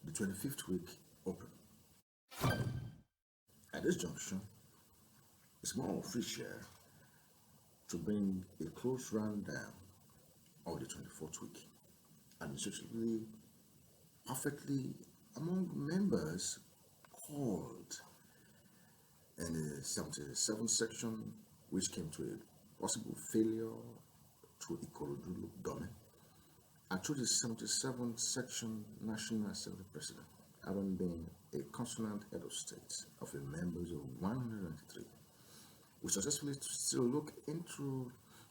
the 25th week open. At this junction, it's more official to bring a close rundown of the 24th week, administratively, perfectly among members called in the 77th section, which came to a possible failure through Ikorodu Dome, and through the 77th section National Assembly President, having been a consonant head of state of the members of 103. We successfully still look into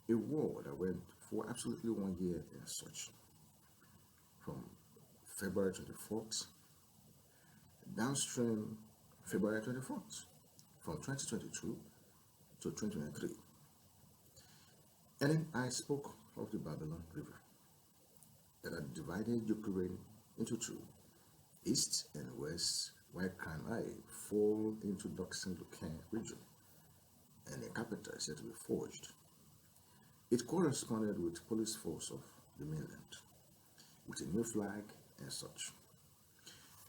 a war that went for absolutely 1 year and such, from February 24th, downstream February 24th, from 2022 to 2023. And then I spoke of the Babylon River that had divided Ukraine into two, east and west, while Crimea fall into Donetsk region, and a capital is yet to be forged. It corresponded with the police force of the mainland, with a new flag and such.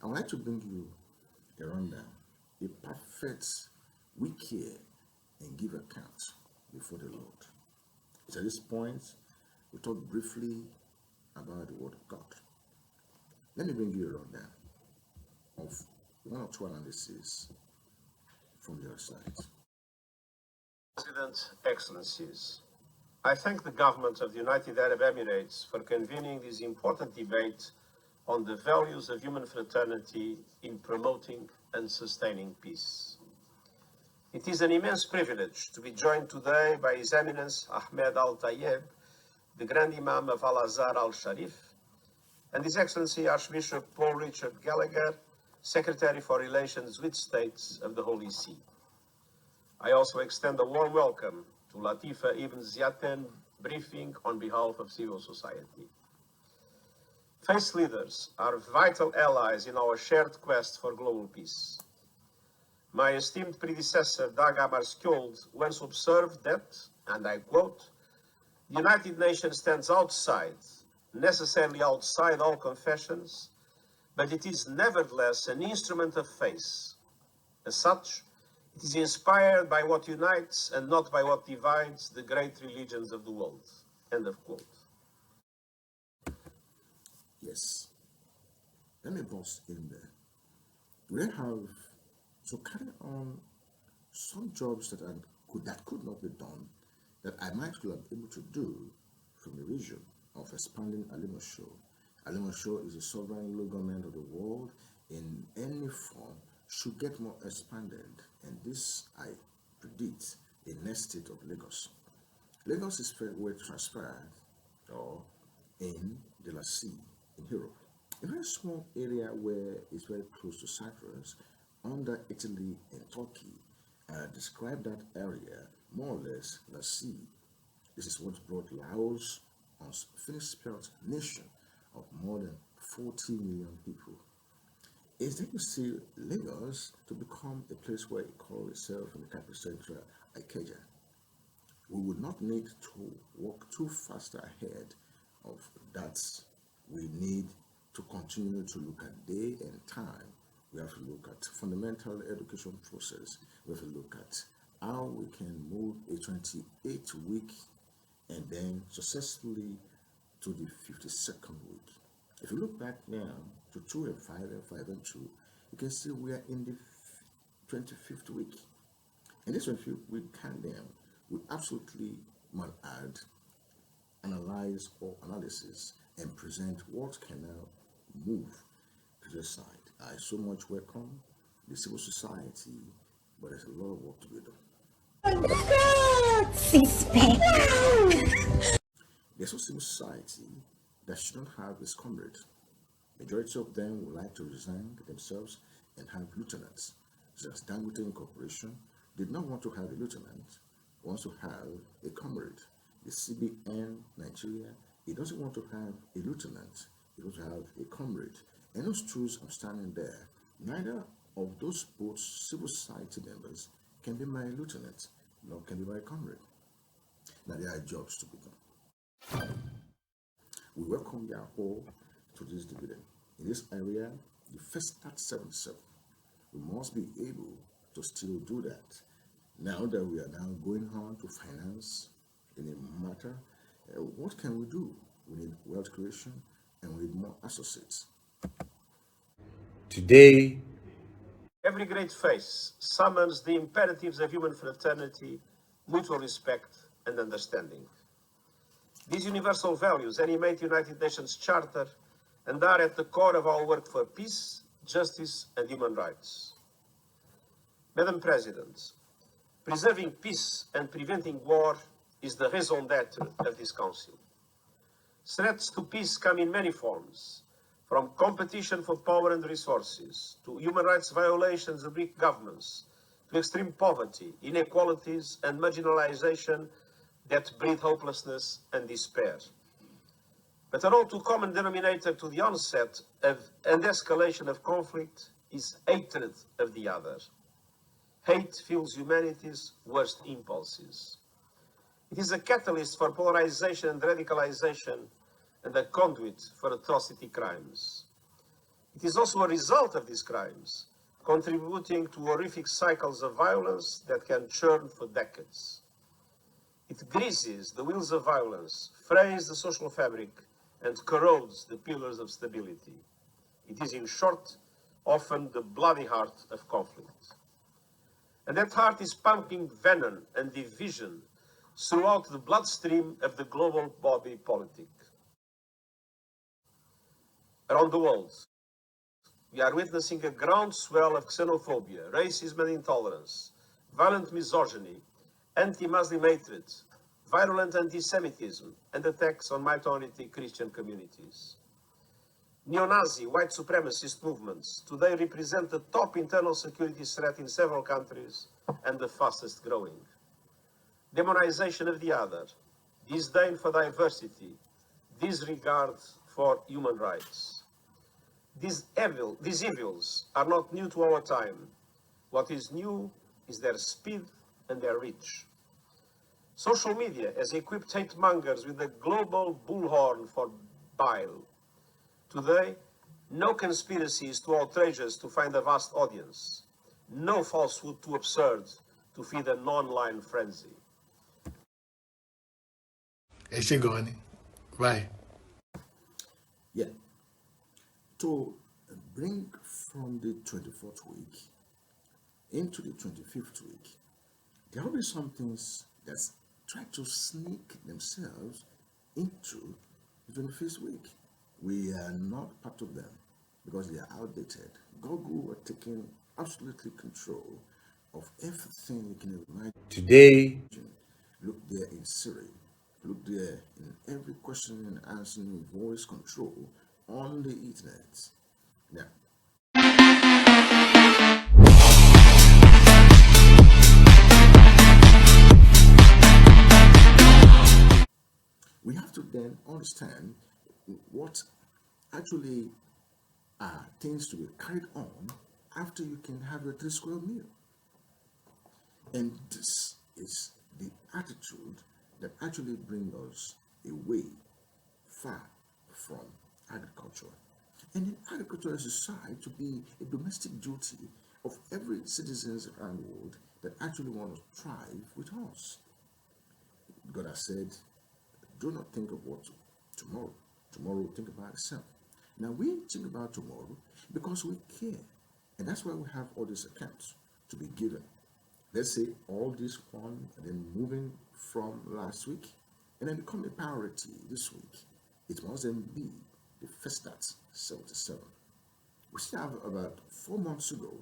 I would like to bring you a rundown, a perfect week here, and give account before the Lord. It's at this point we talk briefly about the Word of God. Let me bring you a rundown of one or two analyses from the other side. President, Excellencies, I thank the government of the United Arab Emirates for convening this important debate on the values of human fraternity in promoting and sustaining peace. It is an immense privilege to be joined today by His Eminence Ahmed Al-Tayeb, the Grand Imam of Al-Azhar Al-Sharif, and His Excellency Archbishop Paul Richard Gallagher, Secretary for Relations with States of the Holy See. I also extend a warm welcome to Latifa Ibn Ziyaten, briefing on behalf of civil society. Faith leaders are vital allies in our shared quest for global peace. My esteemed predecessor, Dag Hammarskjöld, once observed that, and I quote, "The United Nations stands outside, necessarily outside all confessions, but it is nevertheless an instrument of faith. As such, it is inspired by what unites and not by what divides the great religions of the world." End of quote. Yes, let me pause in there. We then have to carry on some jobs that could not be done, that I might have been able to do from the region of expanding Alimosho. Alimosho is a sovereign local government of the world in any form should get more expanded, and this I predict a next state of Lagos. Lagos is very well transferred or in the La Sea in Europe, a very small area where it's very close to Cyprus, under Italy and Turkey. I describe that area more or less La Sea. This is what brought Laos on finished spelt nation of more than 40 million people. Is then you see Lagos to become a place where it calls itself in the capital central Ikeja. We would not need to walk too fast ahead of that. We need to continue to look at day and time. We have to look at fundamental education process. We have to look at how we can move a 28-week and then successfully to the 52nd week. If you look back now to 2 and 5 and 5 and 2, you can see we are in the 25th week. In this 25th week countdown, we absolutely must add, analyze or analysis and present what can now move to the side. I so much welcome the civil society, but there's a lot of work to be done. There's a civil society that should not have its comrade. Majority of them would like to resign themselves and have lieutenants. Just Dangote Incorporation did not want to have a lieutenant, wants to have a comrade. The CBN Nigeria, it doesn't want to have a lieutenant, it wants to have a comrade. And those truths I'm standing there, neither of those both civil society members can be my lieutenant, nor can be my comrade. Now there are jobs to be done. We welcome you all to this dividend. In this area, the first start 77. We must be able to still do that. Now that we are now going on to finance in a matter, what can we do? We need wealth creation and we need more associates. Today, Every great faith summons the imperatives of human fraternity, mutual respect, and understanding. These universal values animate the United Nations Charter and are at the core of our work for peace, justice, and human rights. Madam President, preserving peace and preventing war is the raison d'etre of this Council. Threats to peace come in many forms, from competition for power and resources, to human rights violations of weak governments, to extreme poverty, inequalities, and marginalization that breed hopelessness and despair. But an all too common denominator to the onset of and escalation of conflict is hatred of the other. Hate fuels humanity's worst impulses. It is a catalyst for polarization and radicalization and a conduit for atrocity crimes. It is also a result of these crimes, contributing to horrific cycles of violence that can churn for decades. It greases the wheels of violence, frays the social fabric, and corrodes the pillars of stability. It is, in short, often the bloody heart of conflict. And that heart is pumping venom and division throughout the bloodstream of the global body politic. Around the world, we are witnessing a groundswell of xenophobia, racism and intolerance, violent misogyny, anti-Muslim hatred, virulent anti-Semitism, and attacks on minority Christian communities. Neo-Nazi, white supremacist movements today represent the top internal security threat in several countries and the fastest growing. Demonization of the other, disdain for diversity, disregard for human rights. These evils are not new to our time. What is new is their speed and their reach. Social media has equipped hate mongers with a global bullhorn for bile. Today, no conspiracy is too outrageous to find a vast audience. No falsehood too absurd to feed an online frenzy. Eshegoni, right? Yeah, to bring from the 24th week into the 25th week, there will be some things that try to sneak themselves into the 25th week. We are not part of them because they are outdated. Google are taking absolutely control of everything you can imagine. Today, Look there in Siri. Look there in every question and answering voice control on the internet. Now, we have to then understand what actually are things to be carried on after you can have your 3 square meal. And this is the attitude that actually brings us away far from agriculture. And then agriculture is decided to be a domestic duty of every citizens around the world that actually want to thrive with us. God has said, do not think of what tomorrow. Tomorrow will think about itself. Now we think about tomorrow because we care. And that's why we have all these accounts to be given. Let's say all this one and then moving from last week and then become a priority this week. It must then be the first start 77. We still have about 4 months to go,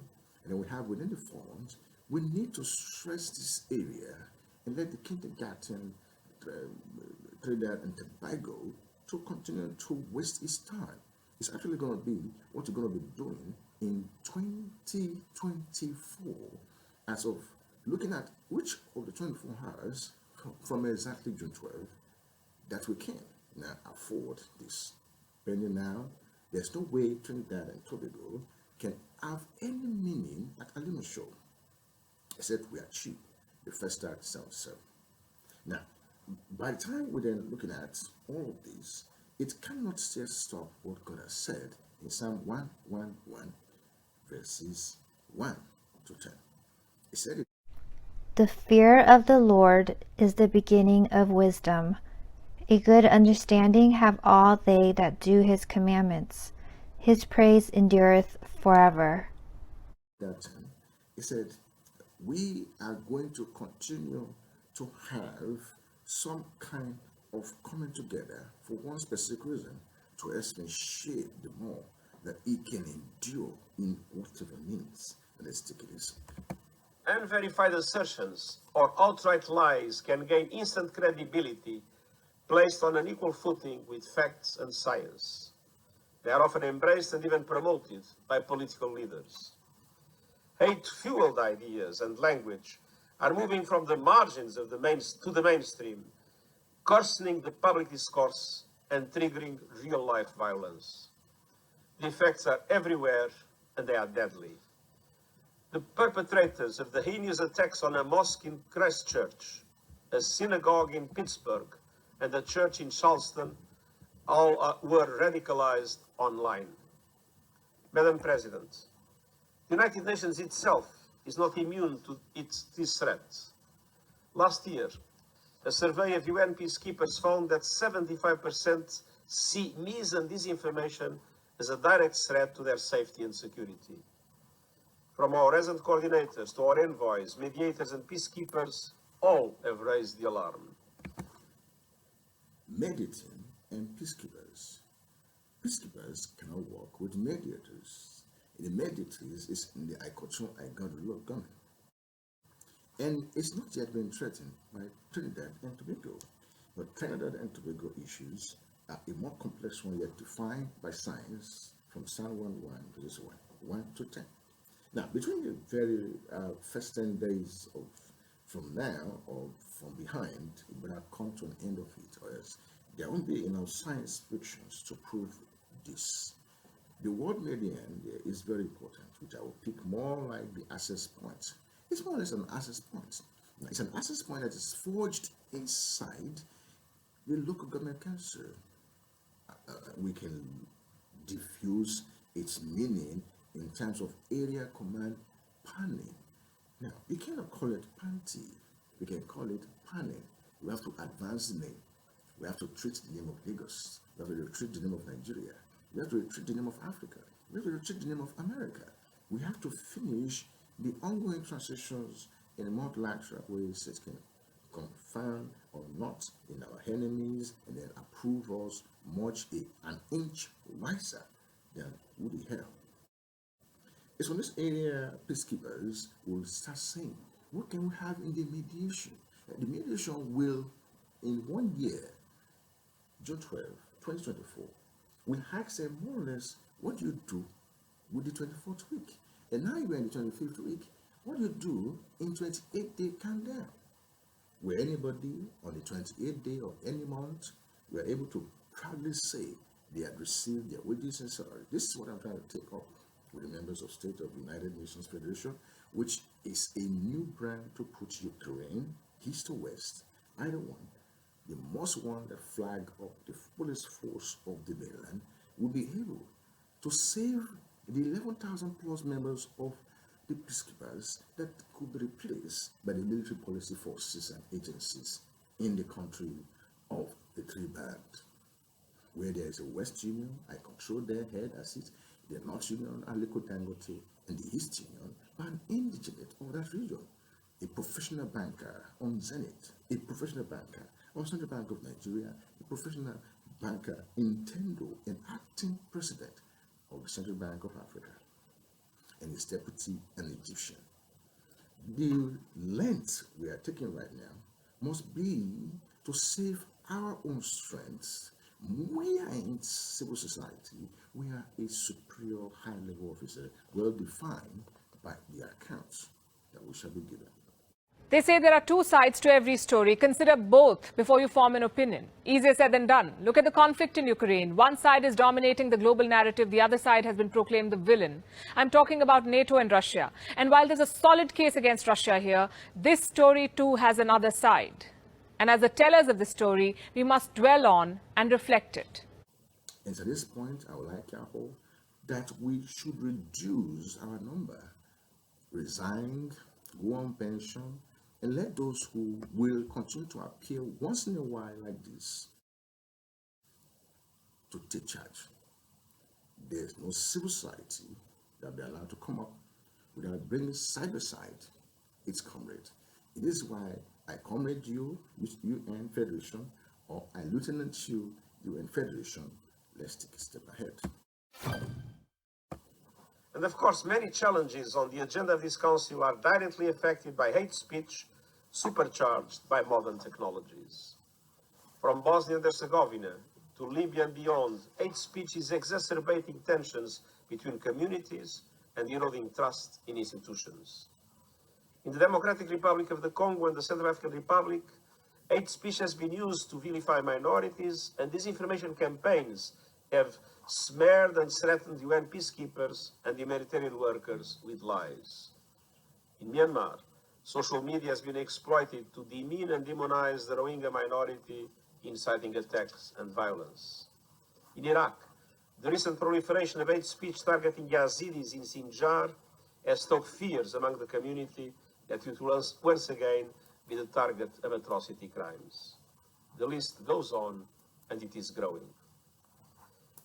and then we have within the 4 months, we need to stress this area and let the kindergarten, uh, Trinidad and Tobago to continue to waste its time. It's actually going to be what you're going to be doing in 2024 as of looking at which of the 24 hours from exactly June 12th that we can now afford this. Pending now, there's no way Trinidad and Tobago can have any meaning at a limit show except we achieve the first start 77. Now, by the time we're then looking at all of this, it cannot just stop what God has said in Psalm 111, verses 1 to 10. He said it. The fear of the Lord is the beginning of wisdom. A good understanding have all they that do his commandments. His praise endureth forever. That time, he said, we are going to continue to have some kind of coming together for one specific reason, to expatiate the more that it can endure in whatever means. And let's take it easy. Unverified assertions or outright lies can gain instant credibility placed on an equal footing with facts and science. They are often embraced and even promoted by political leaders. Hate-fueled ideas and language are moving from the margins of to the mainstream, coarsening the public discourse and triggering real-life violence. The effects are everywhere and they are deadly. The perpetrators of the heinous attacks on a mosque in Christchurch, a synagogue in Pittsburgh, and a church in Charleston all were radicalized online. Madam President, the United Nations itself is not immune to these threats. Last year, a survey of UN peacekeepers found that 75% see mis and disinformation as a direct threat to their safety and security. From our resident coordinators to our envoys, mediators, and peacekeepers, all have raised the alarm. Mediating and peacekeepers. Peacekeepers cannot work with mediators. The mediators is in the Ikoton Igado government. And it's not yet been threatened by Trinidad and Tobago. But Trinidad and Tobago issues are a more complex one yet defined by science from Psalm 1:1 to this 1 to 10. Now, between the very first 10 days of from now or from behind, it will not come to an end of it, or else there won't be enough science fictions to prove this. The word median there is very important, which I will pick more like the access point. It's more or less an access point. Now, it's an access point that is forged inside the local government council. We can diffuse its meaning in terms of area command panning. Now, we cannot call it panty. We can call it panning. We have to advance the name. We have to treat the name of Lagos. We have to treat the name of Nigeria. We have to treat the name of Africa. We have to treat the name of America. We have to finish the ongoing transitions in a multilateral ways that can confirm or not in our enemies and then approve us much an inch wiser than Woody Hell. It's from this area peacekeepers will start saying, what can we have in the mediation? The mediation will, in 1 year, June 12, 2024, we ask them more or less, what do you do with the 24th week? And now you're in the 25th week, what do you do in 28-day countdown? Where anybody on the 28th day of any month, we are able to proudly say they had received their wages and salary. This is what I'm trying to take up with the members of state of the United Nations Federation, which is a new brand to put Ukraine, east to west, either one. The most one that flag up the fullest force of the mainland will be able to save the 11,000 plus members of the peacekeepers that could be replaced by the military policy forces and agencies in the country of the three band. Where there is a West Union, I control their head as it, the North Union, Aliko Dangote, and the East Union, by an indigent of that region, a professional banker on Zenith, a professional banker on Central Bank of Nigeria, a professional banker in Tendo, an acting president of the Central Bank of Africa, and his deputy, an Egyptian. The length we are taking right now must be to save our own strengths. We are in civil society. We are a superior high-level officer, well defined by the accounts that we shall be given. They say there are two sides to every story. Consider both before you form an opinion. Easier said than done. Look at the conflict in Ukraine. One side is dominating the global narrative. The other side has been proclaimed the villain. I'm talking about NATO and Russia. And while there's a solid case against Russia here, this story too has another side. And as the tellers of the story, we must dwell on and reflect it. And to this point, I would like Yahoo that we should reduce our number, resign, go on pension, and let those who will continue to appear once in a while like this to take charge. There's no civil society that will be allowed to come up without bringing side by side its comrade. It is why I comrade you, UN Federation, or I lieutenant you, UN Federation. Let's take a step ahead. And of course, many challenges on the agenda of this Council are directly affected by hate speech, supercharged by modern technologies. From Bosnia and Herzegovina to Libya and beyond, hate speech is exacerbating tensions between communities and eroding trust in institutions. In the Democratic Republic of the Congo and the Central African Republic, hate speech has been used to vilify minorities, and disinformation campaigns have smeared and threatened UN peacekeepers and humanitarian workers with lies. In Myanmar, social media has been exploited to demean and demonize the Rohingya minority, inciting attacks and violence. In Iraq, the recent proliferation of hate speech targeting Yazidis in Sinjar has stoked fears among the community that it will once again be the target of atrocity crimes. The list goes on, and it is growing.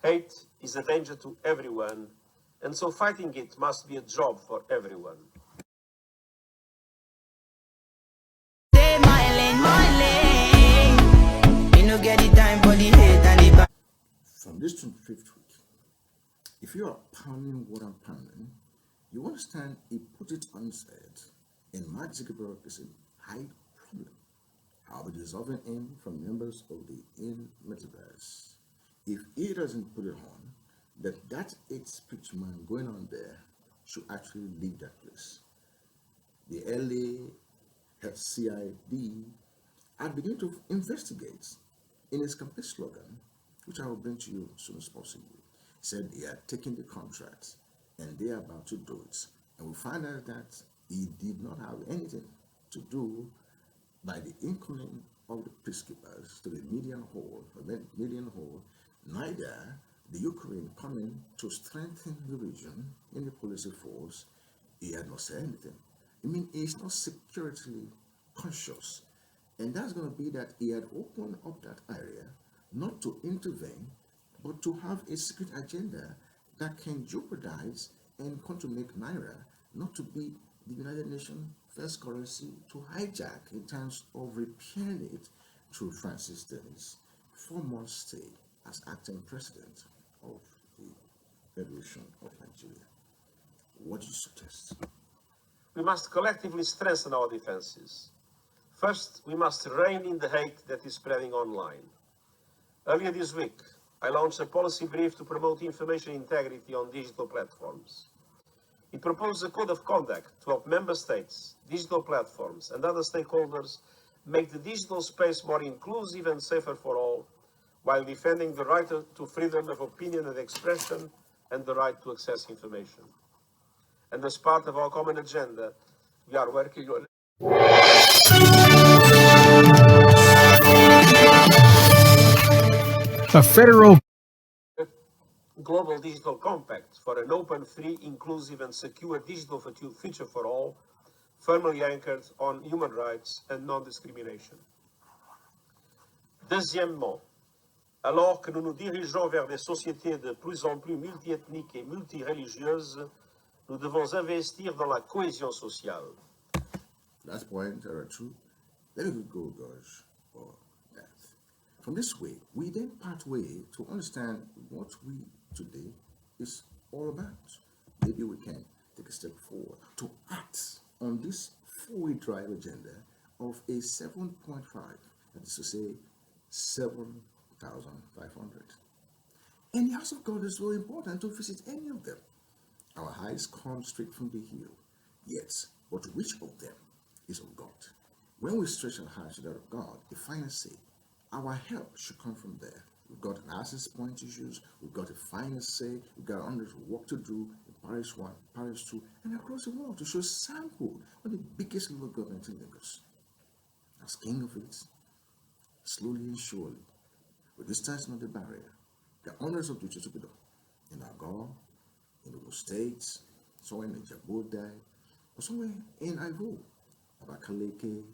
Hate is a danger to everyone, and so fighting it must be a job for everyone. From this 25th week, if you are pounding what I'm pounding, you understand he put it on his head, and Mark Zuckerberg is a high problem. I'll be dissolving him from members of the in metaverse. If he doesn't put it on, that hate speech man going on there should actually leave that place. The LA CID are beginning to investigate in his campaign slogan, which I will bring to you as soon as possible. He said he had taken the contract and they are about to do it. And we find out that he did not have anything to do by the incoming of the peacekeepers to the Median Hall, neither the Ukraine coming to strengthen the region in the police force. He had not said anything. I mean, he's not security conscious. And that's going to be that he had opened up that area not to intervene, but to have a secret agenda that can jeopardize and come to make Naira not to be the United Nations first currency to hijack in terms of repairing it through Francis Dennis 4 month stay as acting president of the Federation of Nigeria. What do you suggest? We must collectively strengthen our defenses. First, we must rein in the hate that is spreading online. Earlier this week, I launched a policy brief to promote information integrity on digital platforms. It proposes a code of conduct to help member states, digital platforms, and other stakeholders make the digital space more inclusive and safer for all, while defending the right to freedom of opinion and expression and the right to access information. And as part of our common agenda, we are working on A federal Global Digital Compact for an open, free, inclusive, and secure digital future for all, firmly anchored on human rights and non-discrimination. Deuxièmement, alors que nous nous dirigeons vers des sociétés de plus en plus multiethniques et multireligieuses, nous devons investir dans la cohésion sociale. Last point, two. Let me go, gosh, for that. From this way, we then part way to understand what we today is all about. Maybe we can take a step forward to act on this 4-way drive agenda of a 7.5, that is to say, 7,500. And the house of God is so important to visit any of them. Our eyes come straight from the hill. Yes, but which of them is of God? When we stretch our hearts to that of God, the final say, our help should come from there. We've got an access point to use, we've got a final say, we've got hundreds of work to do in Paris 1, Paris 2, and across the world to show sample of the biggest local government in Lagos. As king of it, slowly and surely, with distance not the barrier, the honors of duty to be done. In our God, in the States, somewhere in Djibouti, or somewhere in Ivo, Abakaleke,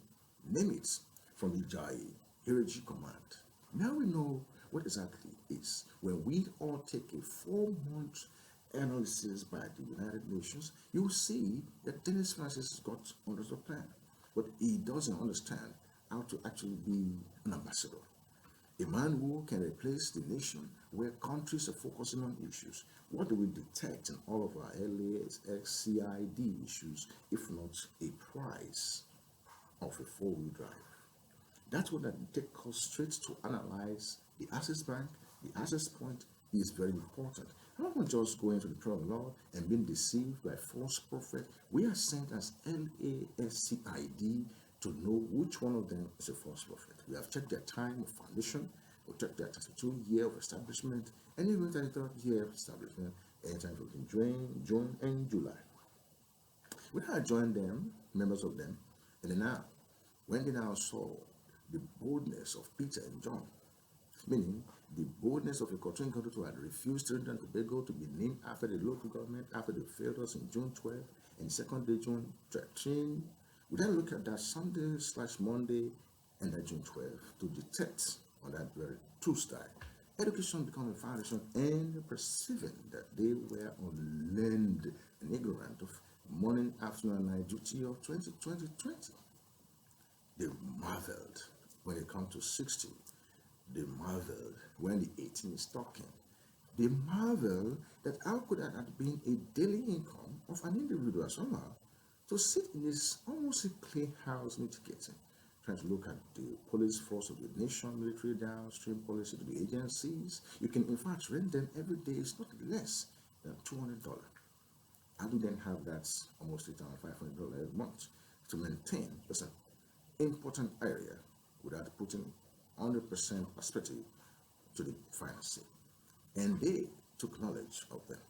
name it, from Ijai, Hiraji Command. Now we know what exactly is. When we all take a 4-month analysis by the United Nations, you will see that Dennis Francis has got under the plan, but he doesn't understand how to actually be an ambassador. A man who can replace the nation where countries are focusing on issues. What do we detect in all of our LAXCID issues if not a price of a 4-wheel drive? That's what that take us straight to analyze the access bank. The access point is very important. I'm not just going to the prayer of the Lord and being deceived by false prophet. We are sent as LASCID to know which one of them is a false prophet. We have checked their time of foundation, we checked their 32 year of establishment, and even 33rd year of establishment, anytime between June and July. When I joined them, members of them, and then now, when they now saw the boldness of Peter and John, meaning the boldness of a cartoon country who had refused Trinidad and Tobago to be named after the local government after they failed us in June 12 and second day June 13. We then look at that Sunday/Monday and that June 12 to detect on that very Tuesday education becoming a foundation and perceiving that they were unlearned and ignorant of morning, afternoon, and night duty of 2020. They marveled when it comes to 60. They marveled when the 18 is talking. They marvel that how could that have been a daily income of an individual somehow to sit in this almost a clean house mitigating, trying to look at the police force of the nation, military downstream policy to the agencies. You can in fact rent them every day. It's not less than $200. How do you then have that almost $8,500 a month to maintain just an important area without putting 100% perspective to the financing? And they took knowledge of them.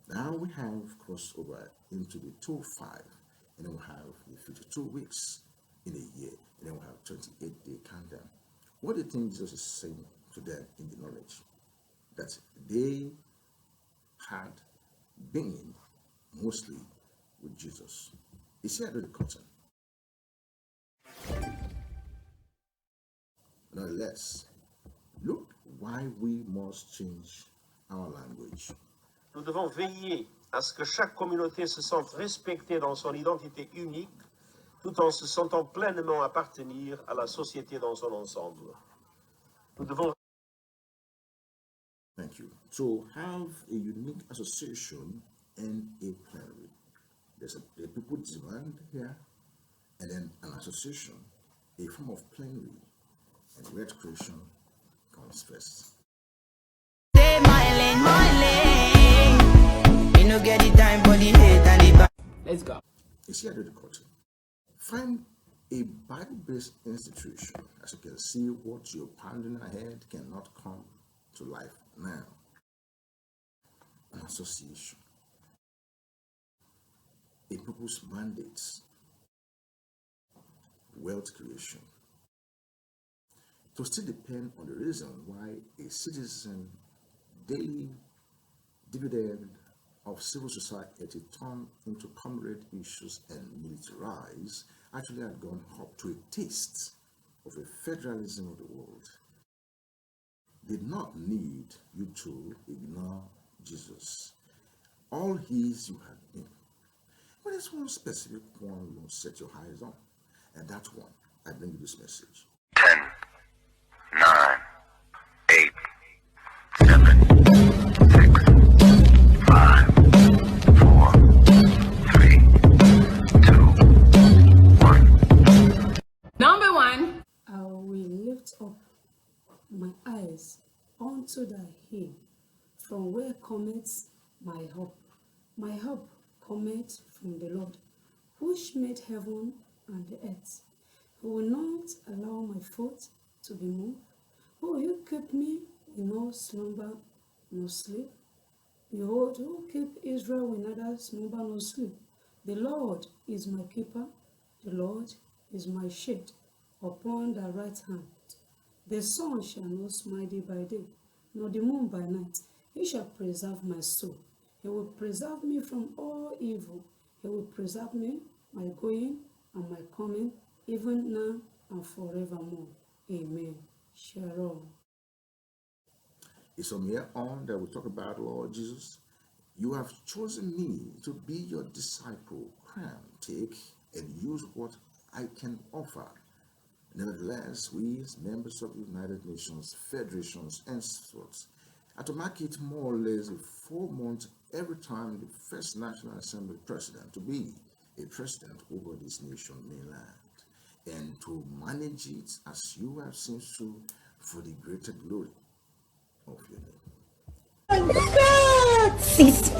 Now we have crossed over into the 2-5, and then we have the 52 weeks in a year, and then we have 28-day countdown. What do you think Jesus is saying to them in the knowledge? That they had been mostly with Jesus. Is he under the curtain? Nonetheless, look why we must change our language. Nous devons veiller à ce que chaque communauté se sente respectée dans son identité unique, tout en se sentant pleinement appartenir à la société dans son ensemble. Nous devons Thank you. To have a unique association and a plenary. There's a people demand here, and then an association, a form of plenary, and red creation comes first. Stay my lane. You no get the time for the hate and the back. Let's go. Is here the culture. Find a Bible-based institution. As you can see, what you're pounding ahead cannot come to life now. An association. A purpose mandates wealth creation. To still depend on the reason why a citizen daily dividend of civil society turned into comrade issues and militarize actually had gone up to a taste of a federalism of the world. Did not need you to ignore Jesus. All his you had been. But there's one specific one you must set your eyes on, and that one I bring you this message. 10, 9, 8, 7, 6, 5, 4, 3, 2, 1. Number one. I will lift up my eyes unto thy hill, from where cometh my help. My help cometh from the Lord, which made heaven and the earth. Who will not allow my foot to be moved. Who will you keep me in no slumber nor sleep? Behold, who will keep Israel with neither slumber nor sleep? The Lord is my keeper, the Lord is my shade upon thy right hand. The sun shall not smite thee by day, nor the moon by night. He shall preserve my soul. He He will preserve me from all evil. He will preserve me, my going and my coming, even now and forevermore. Amen. Shalom. It's from here on that we talk about, Lord Jesus, you have chosen me to be your disciple. Come, take and use what I can offer. Nevertheless, we as members of the United Nations, federations, and sorts are to mark it more or less 4 months every time the first National Assembly president to be a president over this nation mainland, and to manage it as you have seen so for the greater glory of your name. God, sis,